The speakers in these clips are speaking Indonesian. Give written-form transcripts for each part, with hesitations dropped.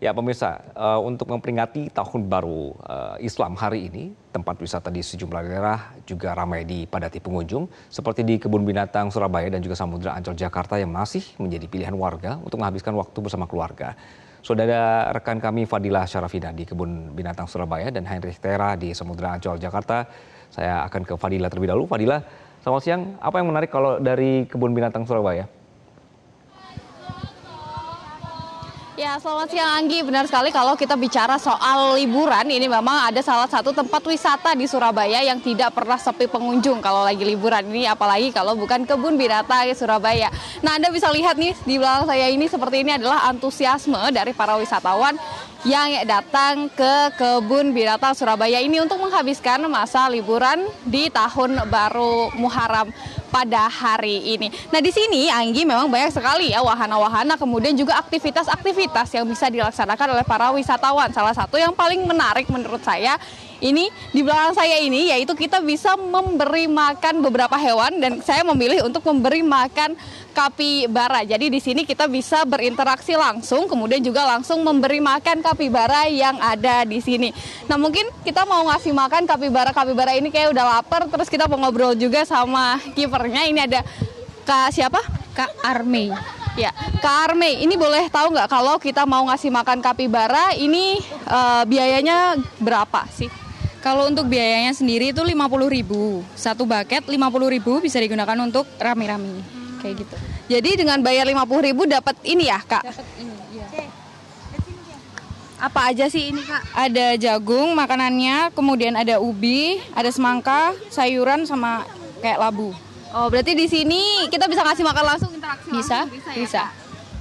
Ya pemirsa, untuk memperingati Tahun Baru Islam hari ini, tempat wisata di sejumlah daerah juga ramai dipadati pengunjung, seperti di Kebun Binatang Surabaya dan juga Samudra Ancol Jakarta yang masih menjadi pilihan warga untuk menghabiskan waktu bersama keluarga. Sudah ada rekan kami Fadila Syarafina di Kebun Binatang Surabaya dan Heinrich Tera di Samudra Ancol Jakarta. Saya akan ke Fadila terlebih dahulu. Fadila, selamat siang. Apa yang menarik kalau dari Kebun Binatang Surabaya? Ya, selamat siang Anggi. Benar sekali kalau kita bicara soal liburan, ini memang ada salah satu tempat wisata di Surabaya yang tidak pernah sepi pengunjung kalau lagi liburan. Ini apalagi kalau bukan Kebun Binatang Surabaya. Nah, Anda bisa lihat nih di belakang saya ini seperti ini adalah antusiasme dari para wisatawan yang datang ke Kebun Binatang Surabaya ini untuk menghabiskan masa liburan di Tahun Baru Muharram pada hari ini. Nah, di sini Anggi memang banyak sekali ya wahana-wahana, kemudian juga aktivitas-aktivitas yang bisa dilaksanakan oleh para wisatawan. Salah satu yang paling menarik menurut saya ini di belakang saya ini, yaitu kita bisa memberi makan beberapa hewan dan saya memilih untuk memberi makan kapibara. Jadi di sini kita bisa berinteraksi langsung, kemudian juga langsung memberi makan kapibara yang ada di sini. Nah, mungkin kita mau ngasih makan kapibara ini kayak udah lapar, terus kita mau ngobrol juga sama kipernya. Ini ada Kak siapa? Kak Arme. Ya, Kak Arme, ini boleh tahu nggak kalau kita mau ngasih makan kapibara ini biayanya berapa sih? Kalau untuk biayanya sendiri itu 50.000. Satu bucket 50.000 bisa digunakan untuk rame-rame. Kayak gitu. Jadi dengan bayar 50.000 dapat ini ya, Kak? Dapat ini, iya. Apa aja sih ini, Kak? Ada jagung makanannya, kemudian ada ubi, ada semangka, sayuran sama kayak labu. Oh, berarti di sini kita bisa ngasih makan langsung, interaksi Bisa, langsung ya, bisa. Kak?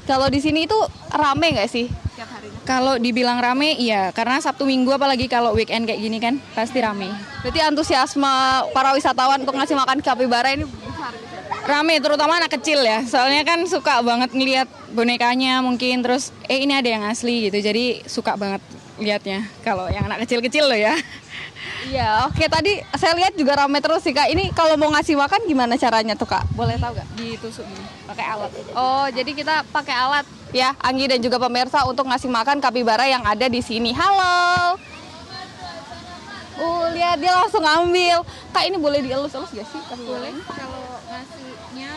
Kalau di sini itu rame nggak sih tiap harinya? Kalau dibilang rame, iya. Karena Sabtu Minggu apalagi kalau weekend kayak gini kan, pasti rame. Berarti antusiasme para wisatawan untuk ngasih makan kapibara ini besar gitu. Rame, terutama anak kecil ya. Soalnya kan suka banget ngelihat bonekanya mungkin. Terus, ini ada yang asli gitu. Jadi suka banget lihatnya. Kalau yang anak kecil-kecil loh ya. Iya, oke. Tadi saya lihat juga rame terus sih, Kak. Ini kalau mau ngasih makan gimana caranya tuh, Kak? Boleh tahu nggak? Ditusuk gini, pakai alat. Oh, jadi kita pakai alat ya, Anggi dan juga pemirsa untuk ngasih makan kapibara yang ada di sini. Halo. Lihat dia langsung ambil. Kak, ini boleh dielus-elus gak sih kapibara? Boleh, kalau ngasihnya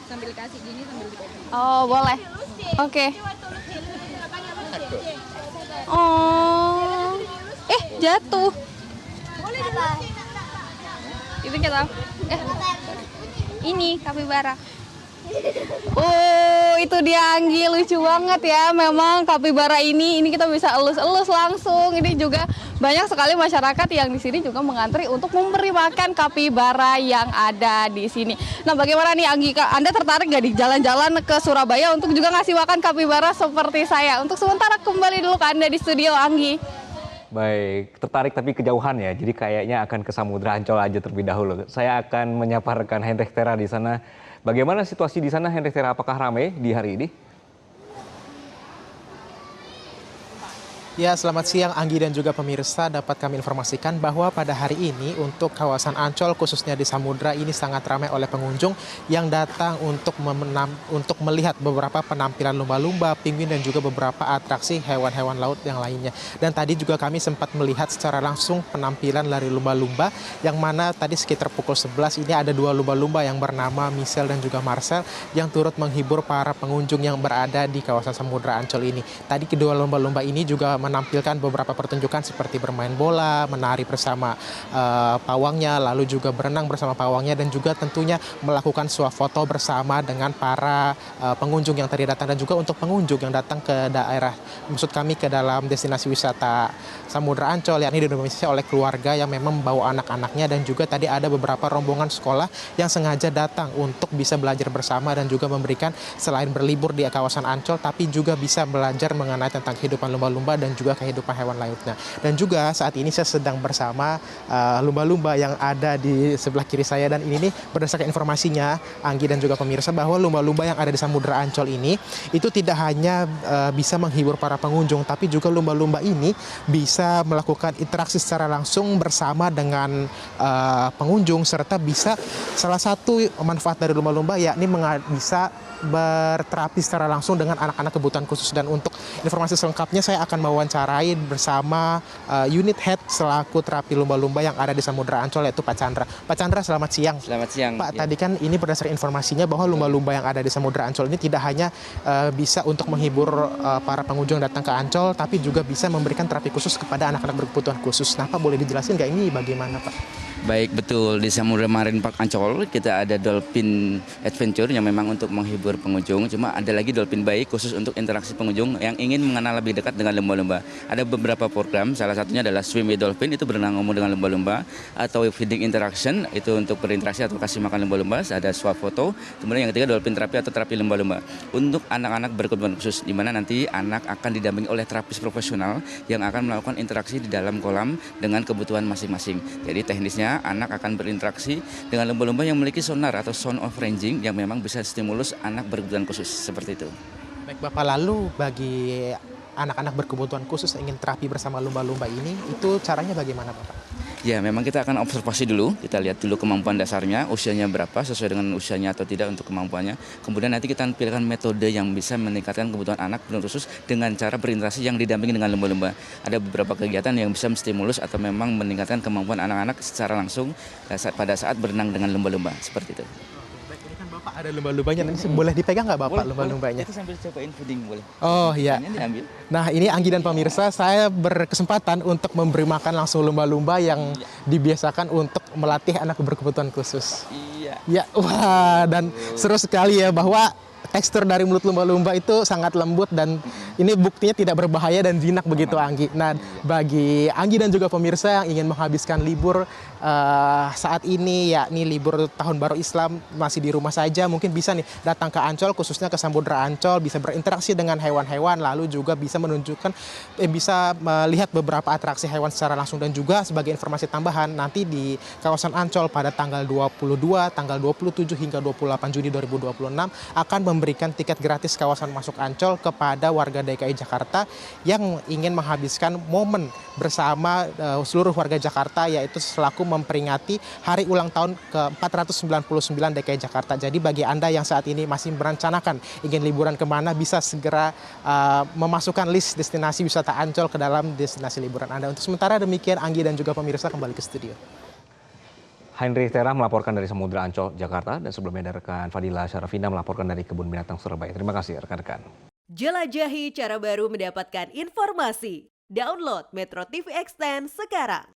sambil kasih gini sambil dipegang. Oh, boleh. Oke. Oh. Jatuh. Itu kita. Ini kapibara. Oh, itu dia Anggi, lucu banget ya. Memang kapibara ini kita bisa elus-elus langsung. Ini juga banyak sekali masyarakat yang di sini juga mengantri untuk memberi makan kapibara yang ada di sini. Nah, bagaimana nih Anggi, Kak? Anda tertarik nggak di jalan-jalan ke Surabaya untuk juga ngasih makan kapibara seperti saya? Untuk sementara kembali dulu ke Anda di studio, Anggi. Baik, tertarik tapi kejauhan ya. Jadi kayaknya akan ke Samudra Ancol aja terlebih dahulu. Saya akan menyapa rekan Heinrich Tera di sana. Bagaimana situasi di sana, Heinrich Tera? Apakah ramai di hari ini? Ya, selamat siang Anggi dan juga pemirsa. Dapat kami informasikan bahwa pada hari ini untuk kawasan Ancol khususnya di Samudra ini sangat ramai oleh pengunjung yang datang untuk melihat beberapa penampilan lumba-lumba, penguin dan juga beberapa atraksi hewan-hewan laut yang lainnya. Dan tadi juga kami sempat melihat secara langsung penampilan dari lumba-lumba yang mana tadi sekitar pukul 11 ini ada dua lumba-lumba yang bernama Michelle dan juga Marcel yang turut menghibur para pengunjung yang berada di kawasan Samudra Ancol ini. Tadi kedua lumba-lumba ini juga menampilkan beberapa pertunjukan seperti bermain bola, menari bersama pawangnya, lalu juga berenang bersama pawangnya dan juga tentunya melakukan swafoto bersama dengan para pengunjung yang tadi datang dan juga untuk pengunjung yang datang ke daerah, maksud kami ke dalam destinasi wisata Samudra Ancol yakni didominasi oleh keluarga yang memang membawa anak-anaknya dan juga tadi ada beberapa rombongan sekolah yang sengaja datang untuk bisa belajar bersama dan juga memberikan selain berlibur di kawasan Ancol tapi juga bisa belajar mengenai tentang kehidupan lumba-lumba dan juga kehidupan hewan lautnya. Dan juga saat ini saya sedang bersama lumba-lumba yang ada di sebelah kiri saya, dan ini nih berdasarkan informasinya Anggi dan juga pemirsa bahwa lumba-lumba yang ada di Samudra Ancol ini itu tidak hanya bisa menghibur para pengunjung, tapi juga lumba-lumba ini bisa melakukan interaksi secara langsung bersama dengan pengunjung, serta bisa salah satu manfaat dari lumba-lumba yakni bisa berterapi secara langsung dengan anak-anak kebutuhan khusus. Dan untuk informasi selengkapnya saya akan mewawancarai bersama unit head selaku terapi lumba-lumba yang ada di Samudra Ancol, yaitu Pak Chandra. Pak Chandra, selamat siang. Selamat siang. Pak, ya. tadi kan ini berdasarkan informasinya bahwa lumba-lumba yang ada di Samudra Ancol ini tidak hanya bisa untuk menghibur para pengunjung datang ke Ancol, tapi juga bisa memberikan terapi khusus kepada anak-anak berkebutuhan khusus. Nah, Pak, boleh dijelasin nggak ini bagaimana, Pak? Baik, betul. Di Samudra Marine Park Ancol kita ada Dolphin Adventure yang memang untuk menghibur pengunjung. Cuma ada lagi Dolphin Bay khusus untuk interaksi pengunjung yang ingin mengenal lebih dekat dengan lumba-lumba. Ada beberapa program, salah satunya adalah Swim with Dolphin, itu berenang umum dengan lumba-lumba, atau Feeding Interaction, itu untuk berinteraksi atau kasih makan lumba-lumba. Ada swap foto. Kemudian yang ketiga Dolphin Terapi atau terapi lumba-lumba. Untuk anak-anak berkebutuhan khusus, di mana nanti anak akan didampingi oleh terapis profesional yang akan melakukan interaksi di dalam kolam dengan kebutuhan masing-masing. Jadi teknisnya anak akan berinteraksi dengan lumba-lumba yang memiliki sonar atau sound of ranging yang memang bisa stimulus anak berkebutuhan khusus, seperti itu. Baik, Bapak, lalu bagi anak-anak berkebutuhan khusus yang ingin terapi bersama lumba-lumba ini, itu caranya bagaimana, Bapak? Ya, memang kita akan observasi dulu, kita lihat dulu kemampuan dasarnya, usianya berapa, sesuai dengan usianya atau tidak untuk kemampuannya. Kemudian nanti kita pilihkan metode yang bisa meningkatkan kebutuhan anak berkebutuhan khusus dengan cara berinteraksi yang didampingi dengan lumba-lumba. Ada beberapa kegiatan yang bisa menstimulus atau memang meningkatkan kemampuan anak-anak secara langsung pada saat berenang dengan lumba-lumba, seperti itu. Baik, ini kan Bapak ada lumba-lumbanya, nanti boleh dipegang nggak Bapak lumba-lumbanya? Itu sambil cobain feeding boleh. Oh iya. Ini diambil. Nah, ini Anggi dan pemirsa, saya berkesempatan untuk memberi makan langsung lumba-lumba yang dibiasakan untuk melatih anak berkebutuhan khusus. Iya. Ya, wah, dan seru sekali ya bahwa tekstur dari mulut lumba-lumba itu sangat lembut, dan ini buktinya tidak berbahaya dan jinak begitu, Anggi. Nah, bagi Anggi dan juga pemirsa yang ingin menghabiskan libur saat ini, yakni libur Tahun Baru Islam, masih di rumah saja, mungkin bisa nih datang ke Ancol, khususnya ke Samudra Ancol, bisa berinteraksi dengan hewan-hewan, lalu juga bisa bisa melihat beberapa atraksi hewan secara langsung. Dan juga sebagai informasi tambahan, nanti di kawasan Ancol pada tanggal 22, tanggal 27 hingga 28 Juni 2026 akan memberikan tiket gratis kawasan masuk Ancol kepada warga DKI Jakarta yang ingin menghabiskan momen bersama seluruh warga Jakarta, yaitu selaku memperingati hari ulang tahun ke-499 DKI Jakarta. Jadi bagi Anda yang saat ini masih merencanakan ingin liburan kemana, bisa segera memasukkan list destinasi wisata Ancol ke dalam destinasi liburan Anda. Untuk sementara demikian, Anggi dan juga pemirsa kembali ke studio. Heinrich Tera melaporkan dari Samudra Ancol, Jakarta, dan sebelumnya ada rekan Fadila Syarafina melaporkan dari Kebun Binatang Surabaya. Terima kasih rekan-rekan. Jelajahi cara baru mendapatkan informasi. Download Metro TV Extend sekarang.